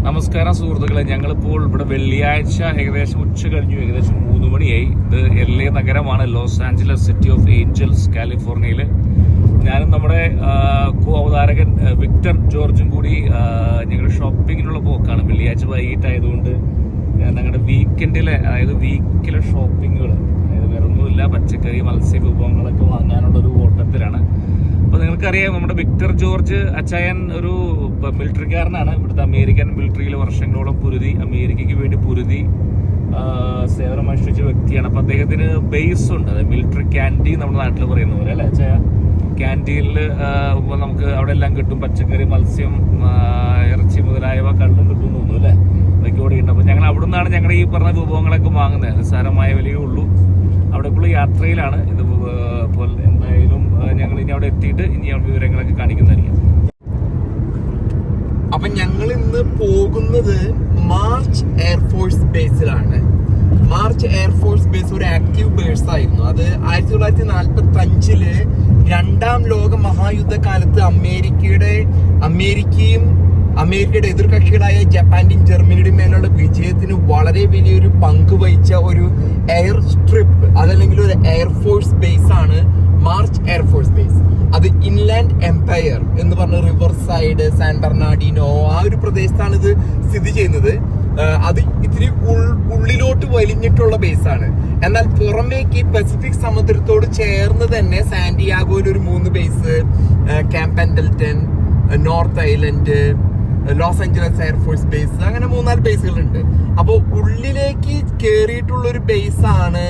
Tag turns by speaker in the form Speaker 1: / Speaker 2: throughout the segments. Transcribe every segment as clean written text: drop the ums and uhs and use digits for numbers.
Speaker 1: നമസ്കാരം സുഹൃത്തുക്കളെ, ഞങ്ങളിപ്പോൾ ഇവിടെ വെള്ളിയാഴ്ച ഏകദേശം ഉച്ച കഴിഞ്ഞു, ഏകദേശം 3 മണിയായി. ഇത് LA നഗരമാണ്, Los Angeles, city of angels, കാലിഫോർണിയയിൽ. ഞാനും നമ്മുടെ കോ അവതാരകൻ വിക്ടർ ജോർജും കൂടി ഞങ്ങളുടെ ഷോപ്പിങ്ങിനുള്ള പോക്കാണ്. വെള്ളിയാഴ്ച വൈകിട്ടായതുകൊണ്ട് ഞങ്ങളുടെ വീക്കെൻഡിലെ, അതായത് വീക്കിലെ ഷോപ്പിങ്ങുകൾ, അതായത് വേറൊന്നുമില്ല, പച്ചക്കറി മത്സ്യ വിഭവങ്ങളൊക്കെ വാങ്ങാനുള്ളൊരു ഓട്ടത്തിലാണ്. അപ്പോൾ നിങ്ങൾക്കറിയാം, നമ്മുടെ വിക്ടർ ജോർജ് അച്ചായൻ ഒരു മിലിറ്ററിക്കാരനാണ്. ഇവിടുത്തെ അമേരിക്കൻ മിലിറ്ററിയിൽ വർഷങ്ങളോളം അമേരിക്കയ്ക്ക് വേണ്ടി സേവനം അനുഷ്ഠിച്ച വ്യക്തിയാണ്. അപ്പോൾ അദ്ദേഹത്തിന് ബേസ് ഉണ്ട്, അതായത് മിലിറ്ററി ക്യാൻറ്റീൻ നമ്മുടെ നാട്ടിൽ പറയുന്ന പോലെ അല്ലേ അച്ചായ. ക്യാൻറ്റീനിൽ നമുക്ക് അവിടെ എല്ലാം കിട്ടും, പച്ചക്കറി, മത്സ്യം, ഇറച്ചി മുതലായവ, കള്ളും കിട്ടും തോന്നുന്നു അല്ലേ, അതൊക്കെ ഇവിടെ ഉണ്ട്. അപ്പോൾ ഞങ്ങൾ അവിടെ നിന്നാണ് ഞങ്ങളുടെ ഈ പറഞ്ഞ വിഭവങ്ങളൊക്കെ വാങ്ങുന്നത്. നിസ്സാരമായ വിലയേ ഉള്ളൂ. അവിടേക്കുള്ള യാത്രയിലാണ് ഇത്. ഇപ്പോൾ എന്തായാലും ഞങ്ങൾ ഇനി അവിടെ എത്തിയിട്ട് ഇനി വിവരങ്ങളൊക്കെ കാണിക്കുന്നതായിരിക്കും.
Speaker 2: അപ്പൊ ഞങ്ങൾ ഇന്ന് പോകുന്നത് മാർച്ച് എയർഫോഴ്സ് ബേസിലാണ്. മാർച്ച് എയർഫോഴ്സ് ബേസ് ഒരു ആക്റ്റീവ് ബേസ് ആയിരുന്നു. അത് 1945 രണ്ടാം ലോക മഹായുദ്ധ കാലത്ത് അമേരിക്കയുടെ എതിർകക്ഷികളായ ജപ്പാന്റെയും ജർമ്മനിയുടെയും മേലുള്ള വിജയത്തിന് വളരെ വലിയൊരു പങ്ക് വഹിച്ച ഒരു എയർ സ്ട്രിപ്പ്, അതല്ലെങ്കിൽ ഒരു എയർഫോഴ്സ് ബേസ് ആണ് മാർച്ച് എയർഫോഴ്സ് ബേസ്. അത് ഇൻലാൻഡ് എംപയർ എന്ന് പറഞ്ഞ റിവർ സൈഡ്, സാൻ ബെർണാർഡിനോ ആ ഒരു പ്രദേശത്താണ് ഇത് സ്ഥിതി ചെയ്യുന്നത്. അത് ഇത്തിരി ഉള്ളിലോട്ട് വലിഞ്ഞിട്ടുള്ള ബേസാണ്. എന്നാൽ പുറമേക്ക് പസഫിക് സമുദ്രത്തോട് ചേർന്ന് തന്നെ സാന്റിയാഗോയിൽ ഒരു 3 base, camp Pendleton, North Island, Los Angeles air force base, അങ്ങനെ 3-4 ബേസുകളുണ്ട്. അപ്പോൾ ഉള്ളിലേക്ക് കയറിയിട്ടുള്ള ഒരു ബേസാണ്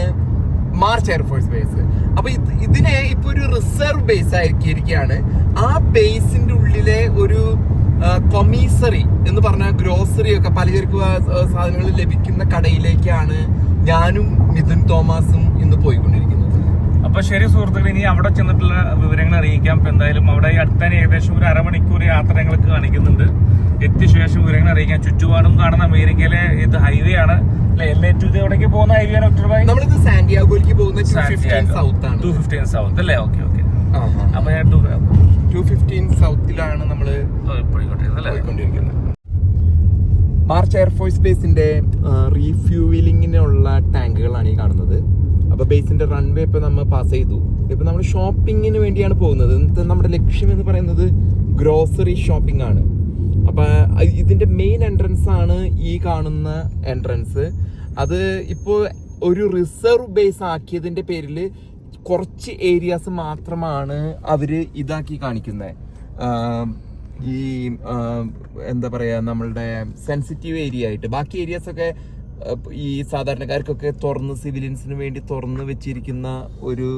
Speaker 2: മാർച്ച് എയർഫോഴ്സ് ബേസ്. അപ്പൊ ഇതിനെ ഇപ്പൊ ഒരു റിസർവ് ബേസ് ആയിരിക്കുകയാണ്. ആ ബേസിന്റെ ഉള്ളിലെ ഒരു കൊമീസറി എന്ന് പറഞ്ഞാൽ ഗ്രോസറി ഒക്കെ, പലചരക്ക് സാധനങ്ങൾ ലഭിക്കുന്ന കടയിലേക്കാണ് ഞാനും മിഥുൻ തോമസും ഇന്ന് പോയിക്കൊണ്ടിരിക്കുന്നത്.
Speaker 1: അപ്പൊ ശരി സുഹൃത്തുക്കളെ, ഇനി അവിടെ ചെന്നിട്ടുള്ള വിവരങ്ങൾ അറിയിക്കാം. ഇപ്പൊ എന്തായാലും അവിടെ അടുത്തന്നെ ഏകദേശം ഒരു അരമണിക്കൂർ യാത്ര ഞങ്ങൾക്ക് കാണിക്കുന്നുണ്ട്. എത്തിയ ശേഷം വിവരങ്ങൾ അറിയിക്കാം. ചുറ്റുപാടും കാണുന്ന അമേരിക്കയിലെ ഇത് ഹൈവേ ആണ്. LA ടു എവിടേക്ക് പോകുന്ന ഹൈവേ ആണ്
Speaker 2: നമ്മളിത് സാന്റിയാഗോയിലേക്ക് പോകുന്ന 215 സൗത്ത് ആണ്.
Speaker 1: 215 സൗത്ത് അല്ലേ? ഓക്കെ. അപ്പൊ ഞാൻ
Speaker 2: 215 സൗത്തിലാണ് നമ്മള് പോയിക്കൊണ്ടിരിക്കുന്നത്. മാർച്ച് എയർഫോഴ്സ് ബേസിന്റെ റീഫ്യൂവലിങ്ങിനുള്ള ടാങ്കുകളാണ് ഈ കാണുന്നത്. അപ്പൊ ബേസിന്റെ റൺവേ ഇപ്പൊ നമ്മൾ പാസ് ചെയ്തു. ഇപ്പൊ നമ്മൾ ഷോപ്പിങ്ങിന് വേണ്ടിയാണ് പോകുന്നത്. നമ്മുടെ ലക്ഷ്യം എന്ന് പറയുന്നത് ഗ്രോസറി ഷോപ്പിംഗ് ആണ്. അപ്പൊ ഇതിന്റെ മെയിൻ എൻട്രൻസ് ആണ് ഈ കാണുന്ന എൻട്രൻസ്. അത് ഇപ്പോ ഒരു റിസർവ് ബേസ് ആക്കിയതിന്റെ പേരിൽ കുറച്ച് ഏരിയാസ് മാത്രമാണ് അവര് ഇതാക്കി കാണിക്കുന്നത്. ഈ എന്താ പറയാ, നമ്മളുടെ സെൻസിറ്റീവ് ഏരിയ ആയിട്ട്. ബാക്കി ഏരിയാസ് ഒക്കെ ഈ സാധാരണക്കാർക്കൊക്കെ സിവിലിയൻസിന് വേണ്ടി തുറന്ന് വെച്ചിരിക്കുന്ന ഒരു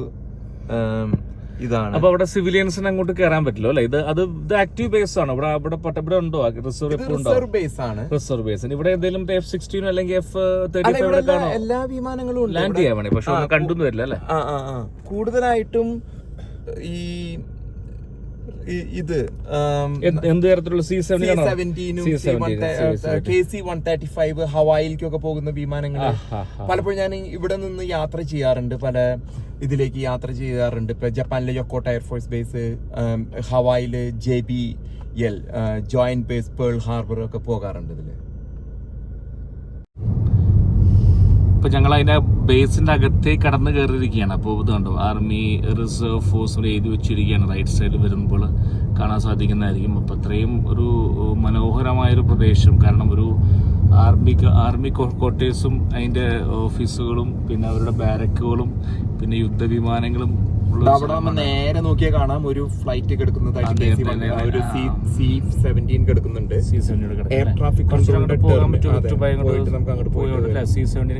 Speaker 2: ഇതാണ്.
Speaker 1: അപ്പൊ അവിടെ സിവിലിയൻസിന് അങ്ങോട്ട് കയറാൻ പറ്റില്ല അല്ലെ? ഇത് ആക്റ്റീവ് ബേസ് ആണ്. ഇവിടെ ഉണ്ടോ റിസർവ് ബേസ് ആണ്. റിസർവ് ബേസ് ഇവിടെ എന്തെങ്കിലും F-16 അല്ലെങ്കിൽ F-35
Speaker 2: എല്ലാ വിമാനങ്ങളും
Speaker 1: ലാൻഡ് ചെയ്യാൻ വേണ്ടി, പക്ഷെ ഒന്നും കണ്ടൊന്നും വരില്ല അല്ലെ?
Speaker 2: കൂടുതലായിട്ടും ഈ ഇത്
Speaker 1: എന്ത് തരത്തിലുള്ള
Speaker 2: C-17 KC-135 ഹവായിലേക്കൊക്കെ പോകുന്ന വിമാനങ്ങൾ പലപ്പോഴും ഞാൻ ഇവിടെ നിന്ന് യാത്ര ചെയ്യാറുണ്ട്. പല ഇതിലേക്ക് യാത്ര ചെയ്യാറുണ്ട്. ഇപ്പൊ ജപ്പാനിലെ യൊക്കോട്ട എയർഫോഴ്സ് ബേസ്, ഹവായില് JBL joint base, Pearl Harbor ഒക്കെ പോകാറുണ്ട് ഇതില്.
Speaker 1: ഇപ്പൊ ഞങ്ങൾ അതിന്റെ ബേസിന്റെ അകത്തേക്ക് കടന്നു കയറിയിരിക്കുകയാണ്. അപ്പോൾ ഇത് കണ്ടോ, ആർമി റിസർവ് ഫോഴ്സ് എഴുതി വെച്ചിരിക്കുകയാണ്. റൈറ്റ് സൈഡിൽ വരുമ്പോൾ കാണാൻ സാധിക്കുന്നതായിരിക്കും. അപ്പൊ അത്രയും ഒരു മനോഹരമായൊരു പ്രദേശം. കാരണം ഒരു ആർമി ക്വാർട്ടേഴ്സും അതിന്റെ ഓഫീസുകളും പിന്നെ അവരുടെ ബാരക്കുകളും പിന്നെ യുദ്ധവിമാനങ്ങളും
Speaker 2: അവിടെ നേരെ നോക്കിയാൽ കാണാം ഒരു ഫ്ലൈറ്റ് കിടക്കുന്നതായിട്ട്. C-17 കിടക്കുന്നുണ്ട്. എയർ ട്രാഫിക്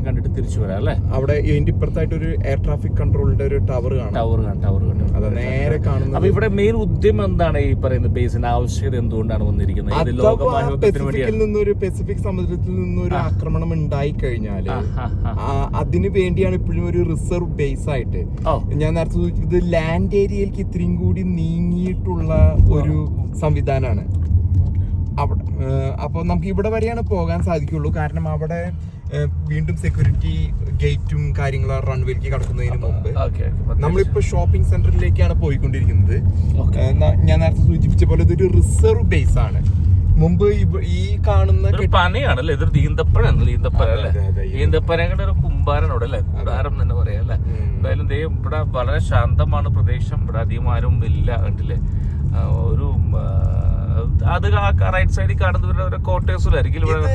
Speaker 2: കണ്ടിട്ട്
Speaker 1: തിരിച്ചു വരാം അല്ലെ?
Speaker 2: അവിടെ ഇതിന്റെ ഇപ്പുറത്തായിട്ട് ഒരു എയർ ട്രാഫിക് കൺട്രോളിന്റെ ഒരു ടവർ കാണാം. അത് നേരെ കാണുന്നത്.
Speaker 1: അപ്പൊ ഇവിടെ മെയിൻ ഉദ്യമം എന്താണ്? ഈ പറയുന്ന ബേസിന്റെ ആവശ്യകത എന്തുകൊണ്ടാണ് വന്നിരിക്കുന്നത്?
Speaker 2: പസഫിക് സമുദ്രത്തിൽ നിന്നൊരു ആക്രമണം ഉണ്ടായി കഴിഞ്ഞാല് അതിനു വേണ്ടിയാണ് ഇപ്പോഴും ഒരു റിസർവ് ബേസ് ആയിട്ട്. ഞാൻ നേരത്തെ ഇത് ലാൻഡ് ഏരിയയിലേക്ക് ഇത്രയും കൂടി നീങ്ങിയിട്ടുള്ള ഒരു സംവിധാനമാണ്. അപ്പൊ നമുക്ക് ഇവിടെ വരെയാണ് പോകാൻ സാധിക്കുള്ളൂ. കാരണം അവിടെ വീണ്ടും സെക്യൂരിറ്റി ഗേറ്റും കാര്യങ്ങളും റൺവേയിലേക്ക് കടക്കുന്നതിന് മുമ്പ് നമ്മളിപ്പോ ഷോപ്പിംഗ് സെന്ററിലേക്കാണ് പോയിക്കൊണ്ടിരിക്കുന്നത്. ഞാൻ നേരത്തെ സൂചിപ്പിച്ച പോലെ ഇതൊരു റിസർവ് ബേസ് ആണ്. മുമ്പ് ഈ കാണുന്ന
Speaker 1: ഒരു പനയാണല്ലേ, ഇതൊരു ഈന്തപ്പഴാണ്. ഈന്തപ്പഴം അല്ലേ, ഈന്തപ്പഴങ്ങളുടെ ഒരു കുമ്പാരനോട് അല്ലേ, കൂടാരം തന്നെ പറയാം അല്ലേ. എന്തായാലും ദേ ഇവിടെ വളരെ ശാന്തമാണ് പ്രദേശം, ഇവിടെ അധികം ആരും ഇല്ല കണ്ടില്ലേ. ഒരു അത് റൈറ്റ് സൈഡിൽ കാണുന്ന ക്വാർട്ടേഴ്സിലായിരിക്കും ഇവിടെ.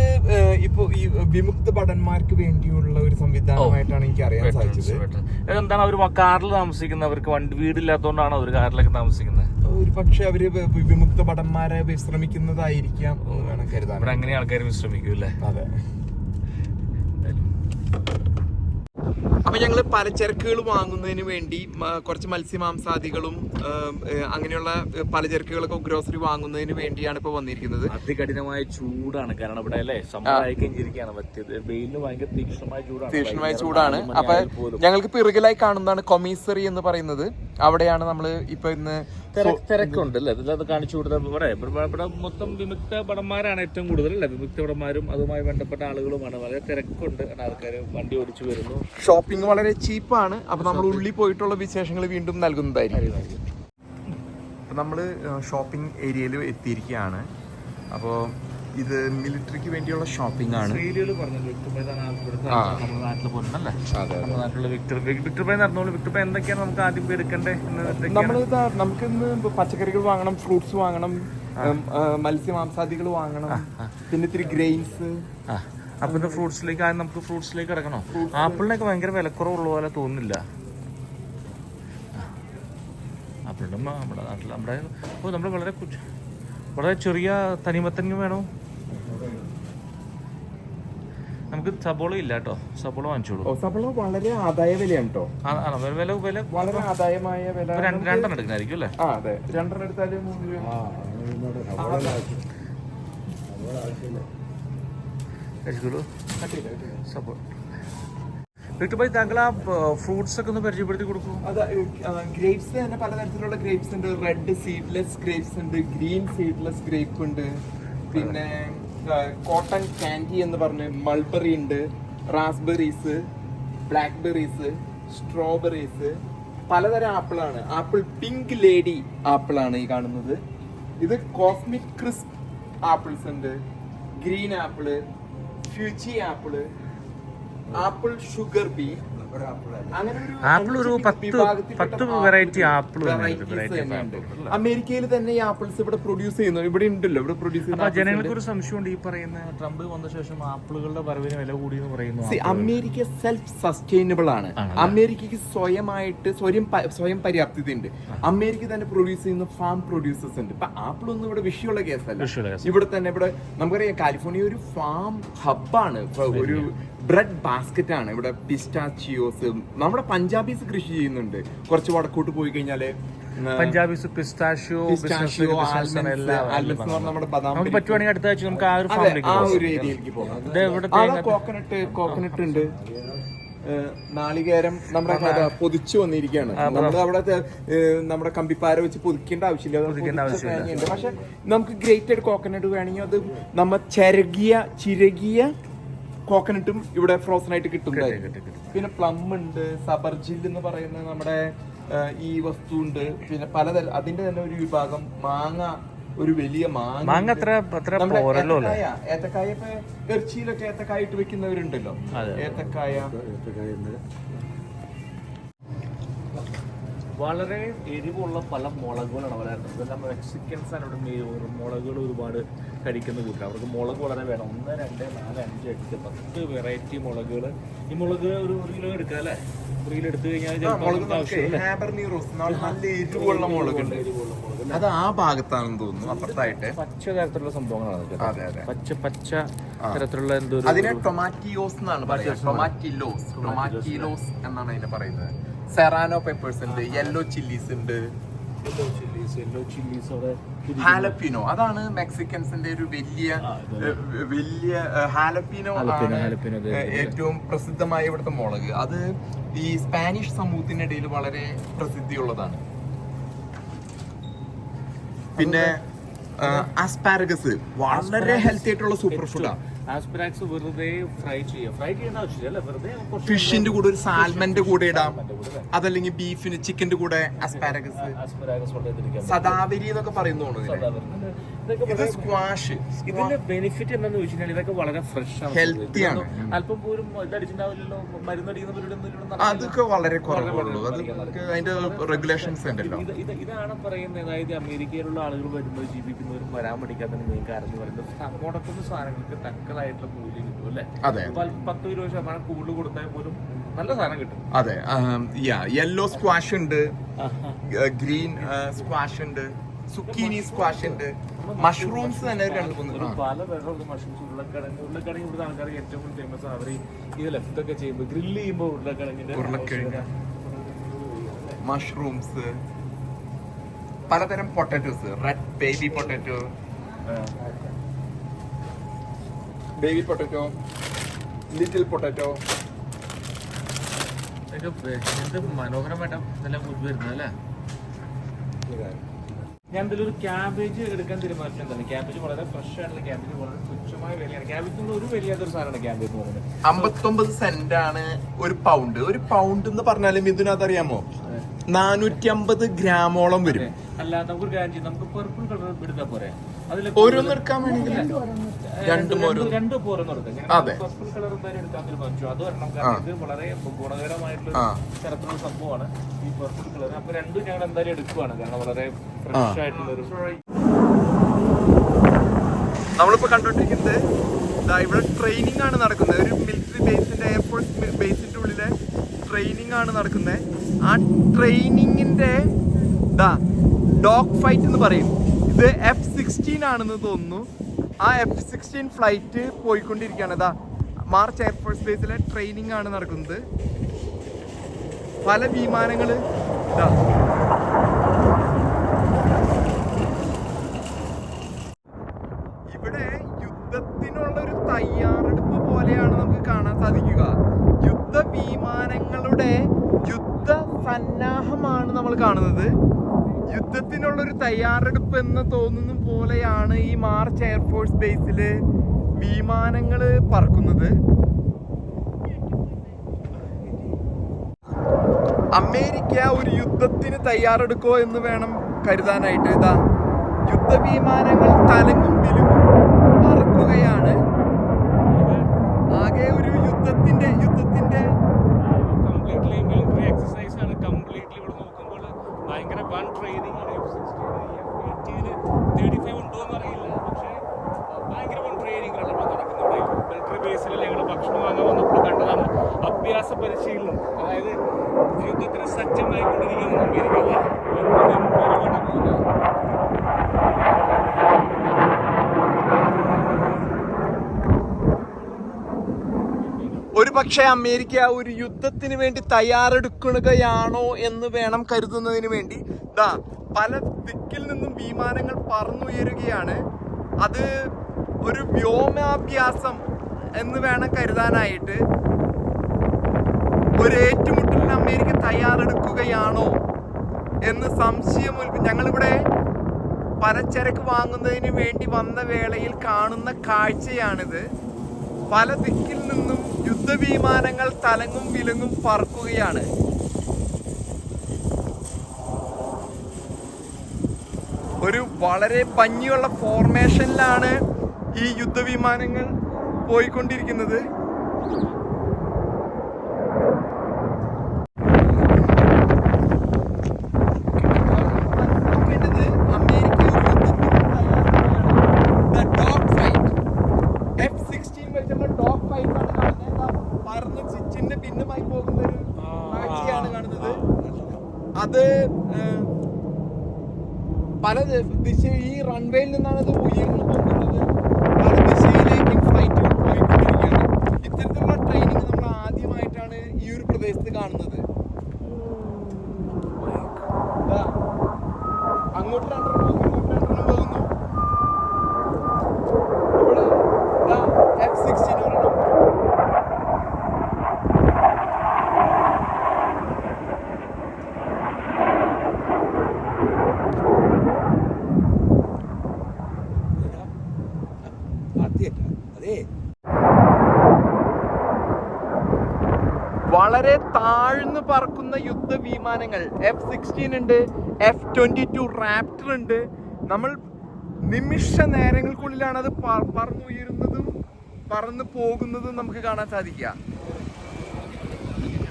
Speaker 2: ഇപ്പൊ ഈ വിമുക്ത ഭടന്മാർക്ക് വേണ്ടിയുള്ള ഒരു സംവിധാനമായിട്ടാണ് എനിക്ക് അറിയാൻ സാധിച്ചത്.
Speaker 1: എന്താണ് അവർ കാറിൽ താമസിക്കുന്നത്, അവർക്ക് വീടില്ലാത്തതുകൊണ്ടാണ് അവർ കാറിലൊക്കെ താമസിക്കുന്നത്.
Speaker 2: ഒരു പക്ഷെ അവര് വിമുക്ത ഭടന്മാരെ വിശ്രമിക്കുന്നതായിരിക്കാം എന്നാണ് കരുതാൻ.
Speaker 1: ഇവിടെ അങ്ങനെ ആൾക്കാർ വിശ്രമിക്കും അല്ലേ.
Speaker 2: അതെ. അപ്പൊ ഞങ്ങള് പലചരക്കുകൾ വാങ്ങുന്നതിന് വേണ്ടി കുറച്ച് മത്സ്യമാംസാദികളും അങ്ങനെയുള്ള പലചരക്കുകളൊക്കെ ഗ്രോസറി വാങ്ങുന്നതിന് വേണ്ടിയാണ് ഇപ്പൊ വന്നിരിക്കുന്നത്.
Speaker 1: അതികഠിനമായ ചൂടാണ്, കാരണം ഇവിടെ അല്ലേ സമ്മർദ്ദിക്കാൻ പറ്റിയത്. വെയിലിന് ഭയങ്കര തീക്ഷ്ണമായ ചൂടാണ്.
Speaker 2: അപ്പൊ ഞങ്ങൾക്ക് പിറകിലായി കാണുന്നതാണ് കൊമീസറി എന്ന് പറയുന്നത്. അവിടെയാണ് നമ്മള് ഇപ്പൊ ഇന്ന്
Speaker 1: തിരക്കുണ്ട് അല്ലേ, അത് കാണിച്ചു കൊടുത്തത്. ഇവിടെ മൊത്തം വിമുക്ത ഭടന്മാരാണ് ഏറ്റവും കൂടുതൽ അല്ലേ, വിമുക്ത ഭടന്മാരും അതുമായി ബന്ധപ്പെട്ട ആളുകളുമാണ്. വളരെ തിരക്കുണ്ട്, ആൾക്കാർ വണ്ടി ഓടിച്ചു വരുന്നു.
Speaker 2: ഷോപ്പിംഗ് വളരെ ചീപ്പാണ്. അപ്പൊ നമ്മൾ ഉള്ളിൽ പോയിട്ടുള്ള വിശേഷങ്ങൾ വീണ്ടും നൽകുന്നതായിരിക്കും. നമ്മള് ഷോപ്പിംഗ് ഏരിയയിൽ എത്തിയിരിക്കുകയാണ്. അപ്പോൾ ഇത് മിലിറ്ററിക്ക് വേണ്ടിയുള്ള ഷോപ്പിംഗ് ആണ്.
Speaker 1: എന്തൊക്കെയാണ് നമുക്ക് ആദ്യം എടുക്കണ്ടേ?
Speaker 2: നമുക്കിന്ന് പച്ചക്കറികൾ വാങ്ങണം, ഫ്രൂട്ട്സ് വാങ്ങണം, മത്സ്യമാംസാദികൾ വാങ്ങണം, പിന്നെ ഇത്തിരി ഗ്രെയിൻസ്.
Speaker 1: അപ്പൊ ഇത് ഫ്രൂട്ട്സിലേക്ക് ആദ്യം നമുക്ക് ഫ്രൂട്ട്സിലേക്ക് കിടക്കണോ? ആപ്പിളിനൊക്കെ ഭയങ്കര വിലക്കുറവുള്ള പോലെ തോന്നുന്നില്ല. ആപ്പിളിന്റെ നമ്മുടെ നാട്ടിൽ നമ്മുടെ വളരെ ചെറിയ തനിമത്തങ്ങ വേണോ? നമുക്ക് സബോള ഇല്ല കേട്ടോ, സബോള വാങ്ങിച്ചോളൂ.
Speaker 2: സബോള വളരെ ആദായ വിലയാണ് കേട്ടോ.
Speaker 1: വില
Speaker 2: വളരെ ആദായമായ വില.
Speaker 1: രണ്ടെണ്ണം എടുക്കുന്നതായിരിക്കും അല്ലേ?
Speaker 2: അതെ, രണ്ടെണ്ണം എടുത്താല് 3 രൂപ.
Speaker 1: സബോള വീട്ടുപോയി താങ്കൾ ആ ഫ്രൂട്ട്സ് ഒക്കെ ഒന്ന് പരിചയപ്പെടുത്തി കൊടുക്കൂ.
Speaker 2: ഗ്രേപ്സ് തന്നെ പലതരത്തിലുള്ള ഗ്രേപ്സ് ഉണ്ട്. റെഡ് സീഡ്ലെസ് ഗ്രേപ്സ് ഉണ്ട്, ഗ്രീൻ സീഡ്ലെസ് ഗ്രേപ്പ് ഉണ്ട്, പിന്നെ കോട്ടൺ കാൻഡി എന്ന് പറഞ്ഞ് മൾബറി ഉണ്ട്, റാസ്ബെറീസ്, ബ്ലാക്ക് ബെറീസ്, സ്ട്രോബെറീസ്, പലതരം ആപ്പിളാണ്. ആപ്പിൾ പിങ്ക് ലേഡി ആപ്പിളാണ് ഈ കാണുന്നത്. ഇത് കോസ്മിക് ക്രിസ്പ് ആപ്പിൾസ് ഉണ്ട്, green apple, Fuji apple, apple sugar bee,
Speaker 1: apple ഒരു 10 വെറൈറ്റി ആപ്പിൾ.
Speaker 2: അമേരിക്കയിൽ തന്നെ ഈ ആപ്പിൾസ് ഇവിടെ പ്രൊഡ്യൂസ് ചെയ്യുന്നു. ഇവിടെ ഉണ്ടല്ലോ, ഇവിടെ പ്രൊഡ്യൂസ് ചെയ്യുന്നു.
Speaker 1: ജനങ്ങൾക്ക് ഒരു സംശയമുണ്ട്, ഈ പറയുന്ന ട്രംപ് വന്ന ശേഷം ആപ്പിളുകളുടെ വരവിന് വില കൂടി എന്ന് പറയുന്നു.
Speaker 2: അമേരിക്ക സെൽഫ് സസ്റ്റൈനബിൾ ആണ്. അമേരിക്കക്ക് സ്വയം പര്യാപ്തത ഉണ്ട്. അമേരിക്ക തന്നെ പ്രൊഡ്യൂസ് ചെയ്യുന്ന ഫാം പ്രൊഡ്യൂസേഴ്സ് ഉണ്ട്. ഇപ്പൊ ആപ്പിൾ ഒന്നും ഇവിടെ വിഷയമുള്ള കേസല്ല. ഇവിടെ തന്നെ നമുക്കറിയാം, കാലിഫോർണിയ ഒരു ഫാം ഹബ്ബാണ്, ഒരു ബ്രെഡ് ബാസ്ക്കറ്റ് ആണ്. ഇവിടെ പിസ്റ്റാച്ചിയോസ്, നമ്മുടെ പഞ്ചാബീസ് കൃഷി ചെയ്യുന്നുണ്ട്. കുറച്ച് വടക്കോട്ട് പോയി കഴിഞ്ഞാല്
Speaker 1: പഞ്ചാബീസ്, പിസ്റ്റാഷിയോ,
Speaker 2: നമ്മുടെ ബദാം.
Speaker 1: പറ്റുവാണെങ്കിൽ അടുത്ത ആഴ്ച നമുക്ക്
Speaker 2: ആ ഒരു ഏരിയയിലേക്ക് പോകാം. കോക്കനട്ട് ഉണ്ട്, നാളികേരം നമ്മുടെ പൊതിച്ചു വന്നിരിക്കുകയാണ്. നമ്മുടെ അവിടെ നമ്മുടെ കമ്പിപ്പാര വെച്ച് പൊതിക്കേണ്ട ആവശ്യമില്ല. പക്ഷെ നമുക്ക് ഗ്രേറ്റഡ് കോക്കനട്ട് വേണമെങ്കിൽ അത് നമ്മ ചിരകിയ കോക്കനട്ടും ഇവിടെ ഫ്രോസൺ ആയിട്ട് കിട്ടുന്നതായിരിക്കും. പിന്നെ പ്ലം ഉണ്ട്, സബർജിൽ എന്ന് പറയുന്ന നമ്മുടെ ഈ വസ്തു ഉണ്ട്. പിന്നെ പലതരം, അതിന്റെ തന്നെ ഒരു വിഭാഗം മാങ്ങ, ഒരു വലിയ മാങ്ങ. ഏത്തക്കായ ഇപ്പൊ ഇറച്ചിയിലൊക്കെ ഏത്തക്കായ ഇട്ട് വെക്കുന്നവരുണ്ടല്ലോ, ഏത്തക്കായ.
Speaker 1: വളരെ എരിവുള്ള പല മുളകുകളാണ് വളരുന്നത്. ഇതെല്ലാം മെക്സിക്കൻസ് ആണ് ഇവിടെ മുളകുകൾ ഒരുപാട് കഴിക്കുന്ന കൂട്ടർ. അവർക്ക് മുളക് വളരെ വേണം. 1, 2, 4, 5, 8, 10 വെറൈറ്റി മുളകുകൾ. ഈ മുളക് ഒരു കിലോ എടുക്കാം അല്ലേ? 1 കിലോ എടുത്തു കഴിഞ്ഞാൽ
Speaker 2: അത് ആ ഭാഗത്താണെന്ന് തോന്നുന്നു, അപ്പുറത്തായിട്ട്
Speaker 1: പച്ച തരത്തിലുള്ള സംഭവങ്ങളാണ്. പച്ച തരത്തിലുള്ള എന്തോ
Speaker 2: അതിനെ ടൊമാറ്റോസ് എന്നാണ് പറയുന്നത്. ടൊമാറ്റോസ് എന്നാണ് അതിനെ പറയുന്നത്. സെറാനോ പെപ്പേഴ്സ് ഉണ്ട്, യെല്ലോ ചില്ലീസ് ഉണ്ട്, ഹാലപ്പിനോ. അതാണ് മെക്സിക്കൻസിന്റെ ഒരു വലിയ ഹാലപ്പിനോ ഏറ്റവും പ്രസിദ്ധമായ ഇവിടുത്തെ മുളക്. അത് ഈ സ്പാനിഷ് സമൂഹത്തിനിടയിൽ വളരെ പ്രസിദ്ധിയുള്ളതാണ്. പിന്നെ ആസ്പാരഗസ് വളരെ ഹെൽത്തി ആയിട്ടുള്ള സൂപ്പർ ഫുഡാണ്.
Speaker 1: ആസ്പരാക്സ് വെറുതെ ഫ്രൈ ചെയ്യേണ്ട ആവശ്യമില്ല. വെറുതെ
Speaker 2: ഫിഷിന്റെ കൂടെ, ഒരു സാൽമന്റെ കൂടെ ഇടാം, അതല്ലെങ്കിൽ ബീഫിന് ചിക്കന്റെ കൂടെ ആസ്പാരഗസ്. സദാവരി എന്നൊക്കെ പറയുന്നു. ഇത് സ്ക്വാഷ്.
Speaker 1: ഇതിന്റെ ബെനിഫിറ്റ് എന്താന്ന് ചോദിച്ചാൽ ഇതൊക്കെ വളരെ ഫ്രഷ് ആണ്,
Speaker 2: ഹെൽത്തി ആണ്.
Speaker 1: അല്പം പോലും ഇതടിച്ചിട്ടുണ്ടാവില്ലല്ലോ, മരുന്നടിക്കുന്ന
Speaker 2: അതൊക്കെ വളരെ കുറവുള്ളൂ. അത് അതിന്റെ റെഗുലേഷൻസ് ഉണ്ടല്ലോ.
Speaker 1: ഇതാണ് പറയുന്നത്. അതായത് അമേരിക്കയിലുള്ള ആളുകൾ വരുമ്പോൾ ജീവിക്കുന്നവരും വരാൻ പഠിക്കാത്ത മെയിൻ കാരണം എന്ന് പറയുന്നത് മുടക്കുന്ന സാധനങ്ങൾക്ക് തക്കതായിട്ടുള്ള മൂല്യം കിട്ടും അല്ലേ. 10-20% കൂടുതൽ കൊടുത്താൽ പോലും നല്ല സാധനം കിട്ടും.
Speaker 2: അതെ, യെല്ലോ സ്ക്വാഷ് ഉണ്ട്, ഗ്രീൻ സ്ക്വാഷ് ഉണ്ട്, സുക്കീനി സ്ക്വാഷ് ഉണ്ട്, മഷ്റൂംസ് തന്നെ
Speaker 1: പല തരത്തിലുള്ള മഷ്റൂംസ്. ഉരുളക്കിഴങ്ങ് ഇവിടുത്തെ ആൾക്കാർക്ക് ഏറ്റവും കൂടുതൽ ഫേമസ് ആണ്. അവർ ഇത് ലെഫ്റ്റ് ഒക്കെ ചെയ്യുമ്പോൾ ഗ്രില്ല് ചെയ്യുമ്പോൾ
Speaker 2: ഉരുളക്കിഴങ്ങ്, മഷ്റൂംസ്, പലതരം potatoes, red baby potato, little potato.
Speaker 1: എന്ത് മനോഹരമായിട്ട് നല്ല ഫുഡ് വരുന്നത് അല്ലേ. ഞാൻ ഇതിലൊരു ക്യാബേജ് എടുക്കാൻ തീരുമാനിച്ചത്. ക്യാബേജ് വളരെ ഫ്രഷ് ആയിട്ടുള്ള ക്യാബേജ്, വളരെ തുച്ഛമായ വിലയാണ്. ക്യാബേജ് ഒരു വലിയാത്തൊരു സാധനമാണ് ക്യാബേജ് എന്ന് പറയുന്നത്.
Speaker 2: 59 സെന്റ് ആണ് ഒരു പൗണ്ട്. ഒരു പൗണ്ട് എന്ന് പറഞ്ഞാലും ഇതിനകത്ത് അറിയാമോ 450 ഗ്രാമോളം വരും.
Speaker 1: അല്ല, നമുക്കൊരു കാര്യം ചെയ്യും, നമുക്ക് പർപ്പിൾ കളർ എടുത്താൽ പോരെ.
Speaker 2: ഓരോന്ന് എടുക്കാൻ വേണമെങ്കിൽ
Speaker 1: രണ്ടും പോരെന്ന് എടുക്കാം.
Speaker 2: അതെ,
Speaker 1: പർപ്പിൾ കളർ എന്തായാലും എടുക്കാൻ തീരുമാനിച്ചു. അത് വരണം, കാരണം ഇത് വളരെ ഗുണകരമായിട്ടുള്ള തരത്തിലുള്ള സംഭവമാണ് ഈ പർപ്പിൾ കളർ. അപ്പൊ രണ്ടും ഞങ്ങൾ എന്തായാലും എടുക്കുവാണ്, കാരണം വളരെ ഫ്രഷ് ആയിട്ടുള്ളൊരു.
Speaker 2: നമ്മളിപ്പോ കണ്ടോണ്ടിരിക്കുന്നത് ഇവിടെ ട്രെയിനിങ് ആണ് നടക്കുന്നത്. ഒരു മിലിറ്ററി ബേസിന്റെ, എയർഫോഴ്സ് ബേസിന്റെ ഉള്ളിലെ ട്രെയിനിങ് ആണ് നടക്കുന്നത്. ആ ട്രെയിനിങ്ങിന്റെ ഡോഗ് ഫൈറ്റ് എന്ന് പറയും. ഇത് F-16 ആണെന്ന് തോന്നുന്നു. ആ F-16 ഫ്ലൈറ്റ് പോയിക്കൊണ്ടിരിക്കുകയാണ്. മാർച്ച് എയർഫോഴ്സ് ബേസിലെ ട്രെയിനിങ് ആണ് നടക്കുന്നത്. പല വിമാനങ്ങൾ ഇവിടെ യുദ്ധത്തിനുള്ള ഒരു തയ്യാറെടുപ്പ് പോലെയാണ് നമുക്ക് കാണാൻ സാധിക്കുക. യുദ്ധ വിമാനങ്ങളുടെ യുദ്ധ സന്നാഹമാണ് നമ്മൾ കാണുന്നത്. യുദ്ധത്തിനുള്ളൊരു തയ്യാറെടുപ്പ് എന്ന് തോന്നുന്ന പോലെയാണ് ഈ മാർച്ച് എയർഫോഴ്സ് ബേസില് വിമാനങ്ങൾ പറക്കുന്നത്. അമേരിക്ക ഒരു യുദ്ധത്തിന് തയ്യാറെടുക്കോ എന്ന് വേണം കരുതാനായിട്ട്. യുദ്ധവിമാനങ്ങൾ തലങ്ങും വിലുങ്ങും പറക്കുകയാണ്. ആകെ ഒരു യുദ്ധത്തിന്റെ
Speaker 1: കംപ്ലീറ്റ്ലി മിലിറ്ററി എക്സസൈസ് ആണ്. കംപ്ലീറ്റ്ലി ഇവിടെ നോക്കുമ്പോൾ ഭയങ്കര വൺ ട്രെയിനിങ് ആണ്. F-16 F-35 ഉണ്ടോ എന്നറിയില്ല, പക്ഷേ ഭയങ്കര വൺ ട്രെയിനിങ്ങാണ് ഇവിടെ നടക്കുന്നത്. മിലിറ്ററി ബേസിൽ ഞങ്ങൾ ഭക്ഷണം വാങ്ങാൻ വന്നപ്പോൾ കണ്ടതാണ് അഭ്യാസ പരിശീലനം. അതായത് യുദ്ധത്തിന് സജ്ജമായിക്കൊണ്ടിരിക്കുന്ന അമേരിക്ക.
Speaker 2: ഒരു പക്ഷേ അമേരിക്ക ഒരു യുദ്ധത്തിന് വേണ്ടി തയ്യാറെടുക്കുകയാണോ എന്ന് വേണം കരുതുന്നതിന് വേണ്ടി പല ദിക്കിൽ നിന്നും വിമാനങ്ങൾ പറന്നുയരുകയാണ്. അത് ഒരു വ്യോമാഭ്യാസം എന്ന് വേണം കരുതാനായിട്ട്. ഒരു ഏറ്റുമുട്ടലിന് അമേരിക്ക തയ്യാറെടുക്കുകയാണോ എന്ന് സംശയം. ഞങ്ങളിവിടെ പലചരക്ക് വാങ്ങുന്നതിന് വേണ്ടി വന്ന വേളയിൽ കാണുന്ന കാഴ്ചയാണിത്. പല ദിക്കിൽ നിന്നും യുദ്ധവിമാനങ്ങൾ തലങ്ങും വിലങ്ങും പറക്കുകയാണ്. ഒരു വളരെ ഭംഗിയുള്ള ഫോർമേഷനിലാണ് ഈ യുദ്ധവിമാനങ്ങൾ പോയിക്കൊണ്ടിരിക്കുന്നത്. അത് പല ദിശ, ഈ റൺവേയിൽ നിന്നാണ് അത് ഉയർന്നു പോകുന്നത്. പല ദിശയിലേക്കും ഫ്ലൈറ്റുകൾ പോയിക്കൊണ്ടിരിക്കുകയാണ്. ഇത്തരത്തിലുള്ള ട്രെയിനിങ് നമ്മൾ ആദ്യമായിട്ടാണ് ഈ ഒരു പ്രദേശത്ത് കാണുന്നത്. അങ്ങോട്ട് രണ്ടെണ്ണം പോകുന്നു. ഇവിടെ F-16 ഒരെണ്ണം. വളരെ താഴ്ന്നു പറക്കുന്ന യുദ്ധവിമാനങ്ങൾ F-16 ഉണ്ട്, F-22 റാപ്റ്റർ ഉണ്ട്. നമ്മൾ നിമിഷ നേരങ്ങൾക്കുള്ളിലാണ് അത് പറന്നുയരുന്നതും പറന്നു പോകുന്നതും നമുക്ക് കാണാൻ സാധിക്കുക.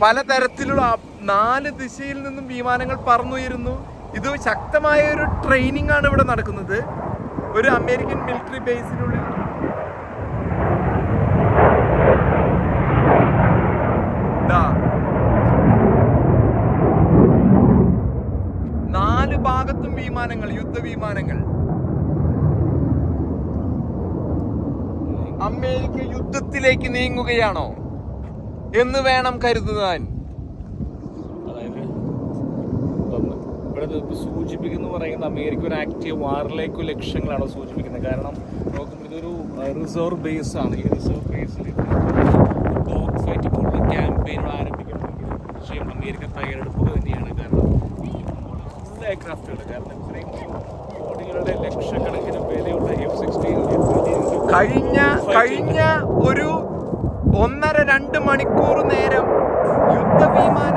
Speaker 2: പലതരത്തിലുള്ള 4 ദിശയിൽ നിന്നും വിമാനങ്ങൾ പറന്നുയരുന്നു. ഇത് ശക്തമായ ഒരു ട്രെയിനിങ് ആണ് ഇവിടെ നടക്കുന്നത്. ഒരു അമേരിക്കൻ മിലിറ്ററി ബേസിനുള്ളിൽ നാല് ഭാഗത്തും വിമാനങ്ങൾ, യുദ്ധവിമാനങ്ങൾ. അമേരിക്ക യുദ്ധത്തിലേക്ക് നീങ്ങുകയാണോ എന്ന് വേണം കരുതുവാൻ.
Speaker 1: അതായത് ഇവിടെ സൂചിപ്പിക്കുന്നു പറയുന്ന അമേരിക്ക ഒരു ആക്റ്റീവ് വാറിലേക്ക് ലക്ഷ്യങ്ങളാണ് സൂചിപ്പിക്കുന്നത്. കാരണം നോക്കുമ്പോൾ ഇതൊരു റിസർവ് ബേസ് ആണ്. ഈ റിസർവ് ബേസിൽ ഡോഗ് ഫൈറ്റ് പോലുള്ള ക്യാമ്പയിനുകൾ ആരംഭിക്കണമെങ്കിൽ തീർച്ചയായും അമേരിക്ക തയ്യാറെടുപ്പ് തന്നെയാണ്. കാരണം ഫുൾ എയർക്രാഫ്റ്റുകൾ, കാരണം ഇത്രയും കോടികളുടെ ലക്ഷക്കണക്കിന് വിലയുള്ള F-16
Speaker 2: കഴിഞ്ഞ ഒരു 1.5-2 മണിക്കൂർ നേരം യുദ്ധവിമാന